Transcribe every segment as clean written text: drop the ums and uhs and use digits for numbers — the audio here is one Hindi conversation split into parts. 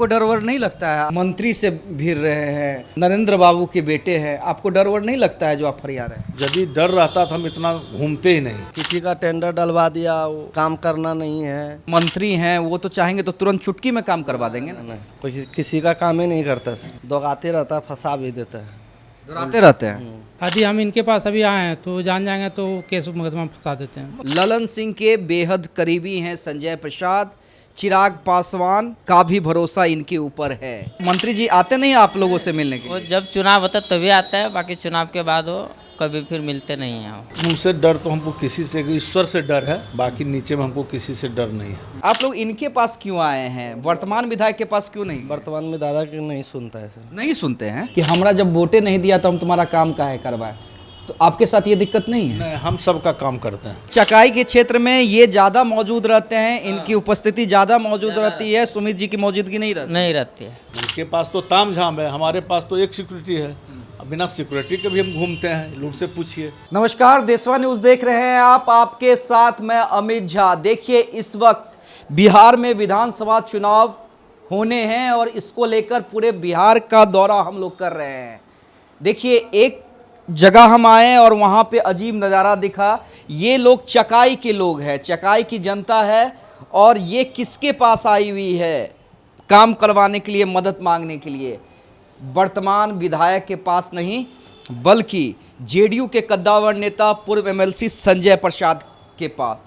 आपको डर वर नहीं लगता है? मंत्री से भिड़ रहे हैं, नरेंद्र बाबू के बेटे हैं, आपको डर वर नहीं लगता है जो आप फरिया रहे हैं? यदि डर रहता तो हम इतना घूमते ही नहीं। किसी का टेंडर डलवा दिया, वो काम करना नहीं है। मंत्री हैं वो तो चाहेंगे तो तुरंत चुटकी में काम करवा देंगे ना। नहीं, किसी का काम ही नहीं करता सर, दोगाते रहता, फंसा भी देता है, डराते रहते हैं। यदि हम इनके पास अभी आए हैं तो जान जाएंगे तो केस मुकदमा फंसा देते हैं। ललन सिंह के बेहद करीबी हैं संजय प्रसाद, चिराग पासवान का भी भरोसा इनके ऊपर है। मंत्री जी आते नहीं आप लोगों से मिलने के वो लिए? जब चुनाव होता है तभी आता है, बाकी चुनाव के बाद वो कभी फिर मिलते नहीं हैं। उनसे डर तो हमको किसी से, ईश्वर से डर है, बाकी नीचे में हमको किसी से डर नहीं है। आप लोग इनके पास क्यों आए हैं, वर्तमान विधायक के पास क्यों नहीं? वर्तमान में दादा की नहीं सुनता है सर। नहीं सुनते हैं कि हमरा जब वोटे नहीं दिया तो हम तुम्हारा काम काहे करवाएं? तो आपके साथ ये दिक्कत नहीं है? नहीं, हम सबका काम करते हैं। चकाई के क्षेत्र में ये ज्यादा मौजूद रहते हैं, इनकी उपस्थिति ज्यादा मौजूद रहती है, सुमित जी की मौजूदगी नहीं रहती। नहीं रहती है। उनके पास तो ताम झाम है, हमारे पास तो एक सिक्योरिटी है। अब बिना सिक्योरिटी के भी हम घूमते हैं, लोग से पूछिए। नमस्कार, देशवा न्यूज देख रहे हैं आप, आपके साथ मैं अमित झा। देखिए इस वक्त बिहार में विधानसभा चुनाव होने हैं और इसको लेकर पूरे बिहार का दौरा हम लोग कर रहे हैं। देखिए एक जगह हम आए और वहाँ पे अजीब नज़ारा दिखा। ये लोग चकाई के लोग हैं, चकाई की जनता है और ये किसके पास आई हुई है काम करवाने के लिए, मदद मांगने के लिए? वर्तमान विधायक के पास नहीं बल्कि जेडीयू के कद्दावर नेता पूर्व एमएलसी संजय प्रसाद के पास,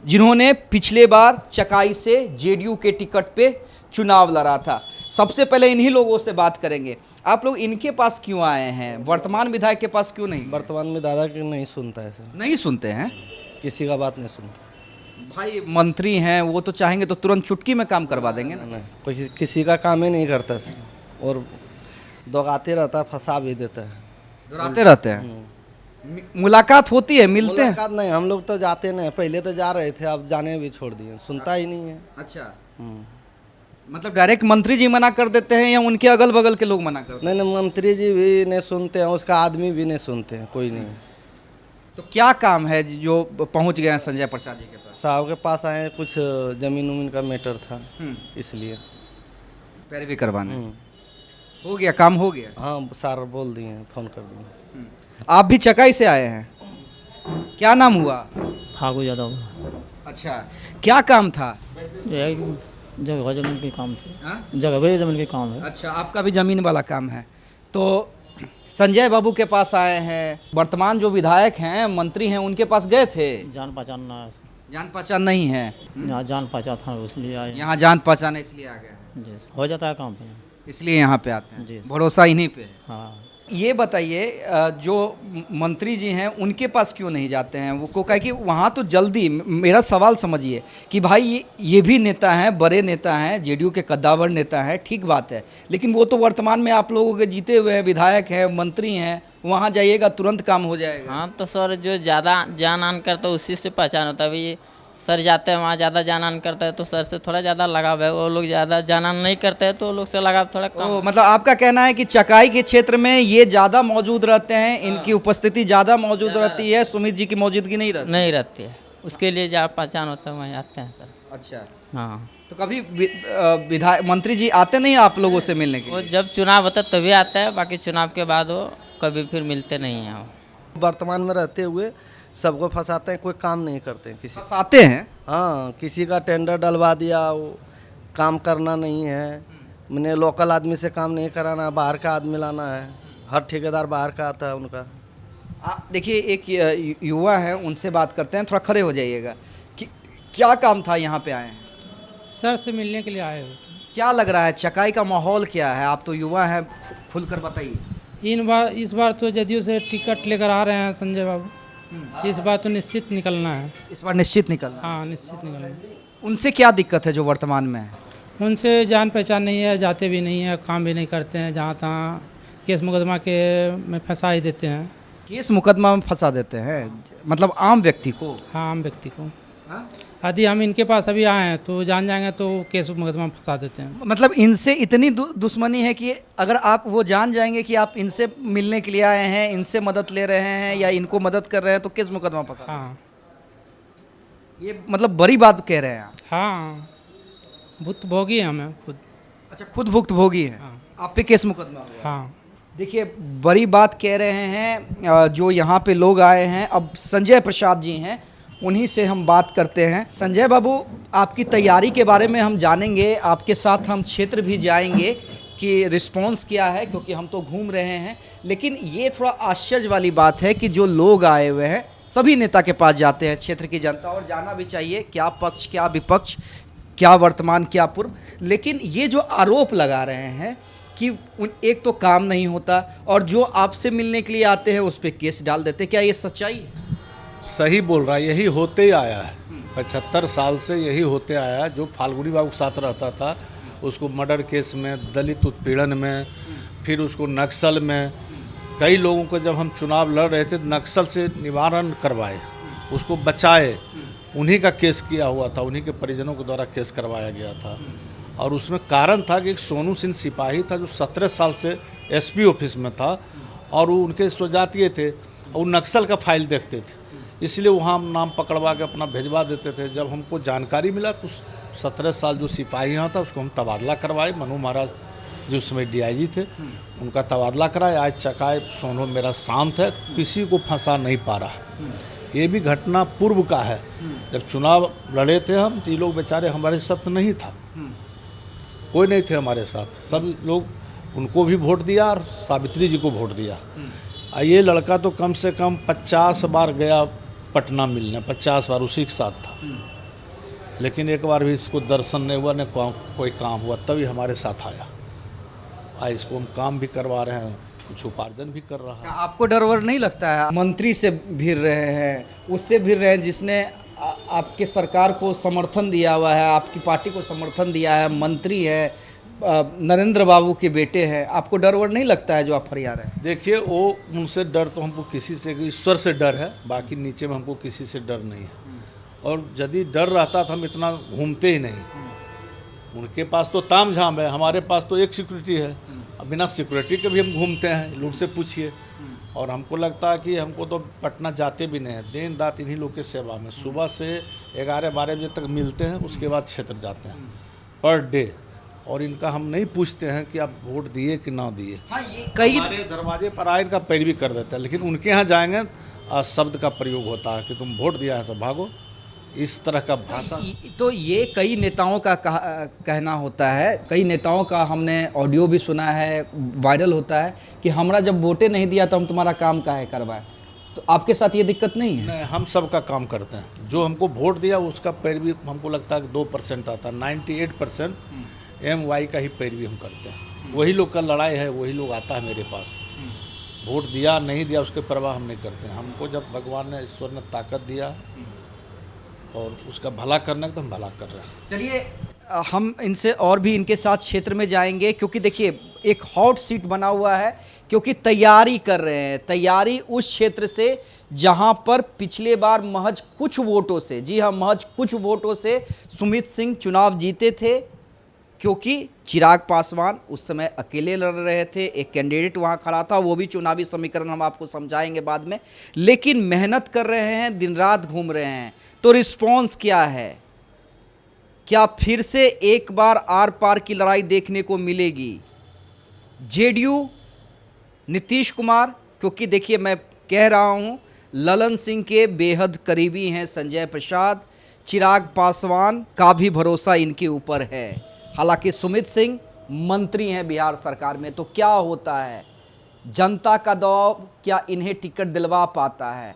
जिन्होंने पिछले बार चकाई से जेडीयू के टिकट पे चुनाव लड़ा था। सबसे पहले इन्हीं लोगों से बात करेंगे। आप लोग इनके पास क्यों आए हैं, वर्तमान विधायक के पास क्यों नहीं? वर्तमान में दादा की नहीं सुनता है सर, नहीं सुनते हैं, किसी का बात नहीं सुनता। भाई मंत्री हैं वो तो चाहेंगे तो तुरंत चुटकी में काम करवा देंगे ना। नहीं, किसी का काम ही नहीं करता सर, और दोगाते रहता, फंसा भी देता है। डराते रहते हैं। मुलाकात होती है, मिलते हैं? मुलाकात नहीं, हम लोग तो जाते नहीं, पहले तो जा रहे थे, अब जाने भी छोड़ दिए, सुनता ही नहीं है। अच्छा, मतलब डायरेक्ट मंत्री जी मना कर देते हैं या उनके अगल बगल के लोग मना करते हैं? नहीं, मंत्री जी भी नहीं सुनते हैं, उसका आदमी भी नहीं सुनते हैं, कोई नहीं। तो क्या काम है जो पहुंच गए हैं संजय प्रसाद जी के पास? साहब के पास आए, कुछ जमीन उमीन का मैटर था, इसलिए पैरवी करवाने। हो गया काम, हो गया? हाँ, सार बोल दिए हैं, फोन कर दिए। आप भी चकाई से आए हैं, क्या नाम हुआ? फागू यादव। अच्छा, क्या काम था? जगह जमीन के काम थे। हाँ? जगह जमीन के काम है। अच्छा, आपका भी जमीन वाला काम है। तो संजय बाबू के पास आए हैं, वर्तमान जो विधायक हैं, मंत्री हैं, उनके पास गए थे? जान पहचान ना है। जान पहचान नहीं है यहाँ जान पहचान था इसलिए आए। यहाँ, जान पहचान है इसलिए आ गए हैं, जी, हो जाता है काम पे। इसलिए यहाँ पे आते जी। हैं, भरोसा इन्हीं पे है। हाँ, ये बताइए जो मंत्री जी हैं उनके पास क्यों नहीं जाते हैं? वो को कहे कि वहाँ तो जल्दी, मेरा सवाल समझिए कि भाई ये भी नेता हैं, बड़े नेता हैं, जेडीयू के कद्दावर नेता हैं, ठीक बात है, लेकिन वो तो वर्तमान में आप लोगों के जीते हुए हैं, विधायक हैं, मंत्री हैं, वहाँ जाइएगा तुरंत काम हो जाएगा। हाँ तो सर जो ज़्यादा जान आन करता है उसी से पहचान होता है। अभी सर जाते हैं वहाँ ज़्यादा जान आन करता है तो सर से थोड़ा ज़्यादा लगाव है। वो लोग ज़्यादा जान आन नहीं करते हैं तो वो लोग से लगाव थोड़ा कम। तो मतलब आपका कहना है कि चकाई के क्षेत्र में ये ज़्यादा मौजूद रहते हैं, इनकी उपस्थिति ज़्यादा मौजूद रहती है, सुमित जी की मौजूदगी नहीं रहती? नहीं रहती है, उसके लिए जहाँ पहचान होता है वहीं आते हैं सर। अच्छा, हाँ, तो कभी विधायक मंत्री जी आते नहीं आप लोगों से मिलने के वो लिए? जब चुनाव होता है तभी आता है, बाकी चुनाव के बाद वो कभी फिर मिलते नहीं हैं। वर्तमान में रहते हुए सबको फंसाते हैं, कोई काम नहीं करते हैं किसी। आते हैं? हाँ, किसी का टेंडर डलवा दिया, वो काम करना नहीं है, मैंने लोकल आदमी से काम नहीं कराना, बाहर का आदमी लाना है, हर ठेकेदार बाहर का आता है उनका। देखिए एक युवा है, उनसे बात करते हैं, थोड़ा खड़े हो जाइएगा कि क्या काम था यहाँ पे आए हैं? सर से मिलने के लिए आए हो तो। क्या लग रहा है, चकाई का माहौल क्या है? आप तो युवा हैं, खुलकर बताइए। इस बार तो जदयू से टिकट लेकर आ रहे हैं संजय बाबू, इस बार तो निश्चित निकलना है। इस बार निश्चित निकलना? हाँ, निश्चित निकलना है। उनसे क्या दिक्कत है जो वर्तमान में है? उनसे जान पहचान नहीं है, जाते भी नहीं है, काम भी नहीं करते हैं, जहाँ तहाँ केस मुकदमा के में फंसा ही देते हैं। केस मुकदमा में फंसा देते हैं, मतलब आम व्यक्ति को? हाँ, आम व्यक्ति को। हाँ? यदि हम इनके पास अभी आए हैं तो जान जाएंगे तो केस मुकदमा में फंसा देते हैं। मतलब इनसे इतनी दुश्मनी है कि अगर आप वो जान जाएंगे कि आप इनसे मिलने के लिए आए हैं, इनसे मदद ले रहे हैं या इनको मदद कर रहे हैं, तो केस मुकदमा फंसा? हाँ, ये मतलब बड़ी बात कह रहे हैं आप। हाँ, भुक्तभोगी हैं हमें खुद। अच्छा, खुद भुक्तभोगी हैं। हाँ। आप पे केस मुकदमा हुआ है। हाँ। देखिए, बड़ी बात कह रहे हैं जो यहाँ पे लोग आए हैं। अब संजय प्रसाद जी हैं, उन्हीं से हम बात करते हैं। संजय बाबू, आपकी तैयारी के बारे में हम जानेंगे, आपके साथ हम क्षेत्र भी जाएंगे कि रिस्पांस क्या है, क्योंकि हम तो घूम रहे हैं। लेकिन ये थोड़ा आश्चर्य वाली बात है कि जो लोग आए हुए हैं सभी नेता के पास जाते हैं, क्षेत्र की जनता, और जाना भी चाहिए, क्या पक्ष क्या विपक्ष, क्या वर्तमान क्या पूर्व। लेकिन ये जो आरोप लगा रहे हैं कि एक तो काम नहीं होता और जो आपसे मिलने के लिए आते हैं उस पर केस डाल देते, क्या ये सच्चाई है? सही बोल रहा है, यही होते ही आया है। 75 साल से यही होते आया है। जो फाल्गुनी बाबू के साथ रहता था उसको मर्डर केस में, दलित उत्पीड़न में, फिर उसको नक्सल में, कई लोगों को जब हम चुनाव लड़ रहे थे नक्सल से निवारण करवाए, उसको बचाए, उन्हीं का केस किया हुआ था, उन्हीं के परिजनों के द्वारा केस करवाया गया था। और उसमें कारण था कि एक सोनू सिंह सिपाही था जो 17 साल से एसपी ऑफिस में था और वो उनके स्वजातीय थे और वो नक्सल का फाइल देखते थे, इसलिए वहाँ हम नाम पकड़वा के अपना भेजवा देते थे। जब हमको जानकारी मिला तो 17 साल जो सिपाही यहाँ था उसको हम तबादला करवाए। मनु महाराज जो उसमें डीआईजी थे उनका तबादला कराए। आज चकाए सोनू मेरा शांत है, किसी को फंसा नहीं पा रहा। ये भी घटना पूर्व का है। जब चुनाव लड़े थे हम तो ये लोग बेचारे हमारे साथ नहीं था, कोई नहीं थे हमारे साथ। सब लोग उनको भी वोट दिया और सावित्री जी को वोट दिया। ये लड़का तो कम से कम 50 बार गया पटना मिलने, 50 बार उसी के साथ था, लेकिन एक बार भी इसको दर्शन नहीं हुआ, न कोई काम हुआ, तभी हमारे साथ आया। इसको हम काम भी करवा रहे हैं, कुछ उपार्जन भी कर रहा है। आपको डर वर नहीं लगता है? मंत्री से भिड़ रहे हैं, उससे भिड़ रहे हैं जिसने आपके सरकार को समर्थन दिया हुआ है, आपकी पार्टी को समर्थन दिया है, मंत्री है, नरेंद्र बाबू के बेटे हैं। आपको डर वर नहीं लगता है जो आप फरिया रहे हैं? देखिए, वो उनसे डर तो हमको किसी से, ईश्वर से डर है, बाकी नीचे में हमको किसी से डर नहीं है। और यदि डर रहता तो हम इतना घूमते ही नहीं। उनके पास तो ताम झाम है, हमारे पास तो एक सिक्योरिटी है। अब बिना सिक्योरिटी के भी हम घूमते हैं, लोग से पूछिए। और हमको लगता है कि हमको तो पटना जाते भी नहीं हैं, दिन रात इन्हीं लोग के सेवा में। सुबह से 11-12 बजे तक मिलते हैं, उसके बाद क्षेत्र जाते हैं पर डे। और इनका हम नहीं पूछते हैं कि आप वोट दिए कि ना दिए। हाँ, ये कई हमारे दरवाजे पर आए इनका पैरवी कर देते हैं, लेकिन उनके यहाँ जाएंगे शब्द का प्रयोग होता है कि तुम वोट दिया है तो भागो, इस तरह का भाषा। तो ये कई नेताओं का कहना होता है, कई नेताओं का हमने ऑडियो भी सुना है, वायरल होता है कि हमरा जब वोटे नहीं दिया तो हम तुम्हारा काम काहे करवाए। तो आपके साथ ये दिक्कत नहीं है? नहीं, हम सबका काम करते हैं। जो हमको वोट दिया उसका पैरवी हमको लगता है कि 2% आता है, 98% MY का ही पैरवी हम करते हैं। वही लोग का लड़ाई है, वही लोग आता है मेरे पास। वोट दिया नहीं दिया उसके परवाह हम नहीं करते हैं। हमको जब भगवान ने, ईश्वर ने ताकत दिया और उसका भला करना है तो हम भला कर रहे हैं। चलिए, हम इनसे और भी इनके साथ क्षेत्र में जाएंगे, क्योंकि देखिए एक हॉट सीट बना हुआ है, क्योंकि तैयारी कर रहे हैं। तैयारी उस क्षेत्र से जहां पर पिछले बार महज कुछ वोटों से, जी हाँ, महज कुछ वोटों से सुमित सिंह चुनाव जीते थे, क्योंकि चिराग पासवान उस समय अकेले लड़ रहे थे। एक कैंडिडेट वहां खड़ा था, वो भी चुनावी समीकरण हम आपको समझाएंगे बाद में। लेकिन मेहनत कर रहे हैं, दिन रात घूम रहे हैं। तो रिस्पॉन्स क्या है? क्या फिर से एक बार आर पार की लड़ाई देखने को मिलेगी? जेडीयू, नीतीश कुमार, क्योंकि देखिए मैं कह रहा हूं ललन सिंह के बेहद करीबी हैं संजय प्रसाद, चिराग पासवान का भी भरोसा इनके ऊपर है। हालांकि सुमित सिंह मंत्री हैं बिहार सरकार में। तो क्या होता है? जनता का दबाव क्या इन्हें टिकट दिलवा पाता है?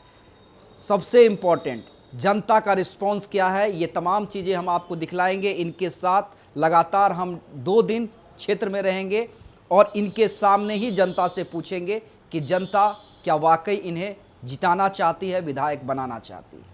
सबसे इम्पोर्टेंट, जनता का रिस्पांस क्या है? ये तमाम चीज़ें हम आपको दिखलाएंगे। इनके साथ लगातार हम 2 दिन क्षेत्र में रहेंगे और इनके सामने ही जनता से पूछेंगे कि जनता क्या वाकई इन्हें जिताना चाहती है, विधायक बनाना चाहती है।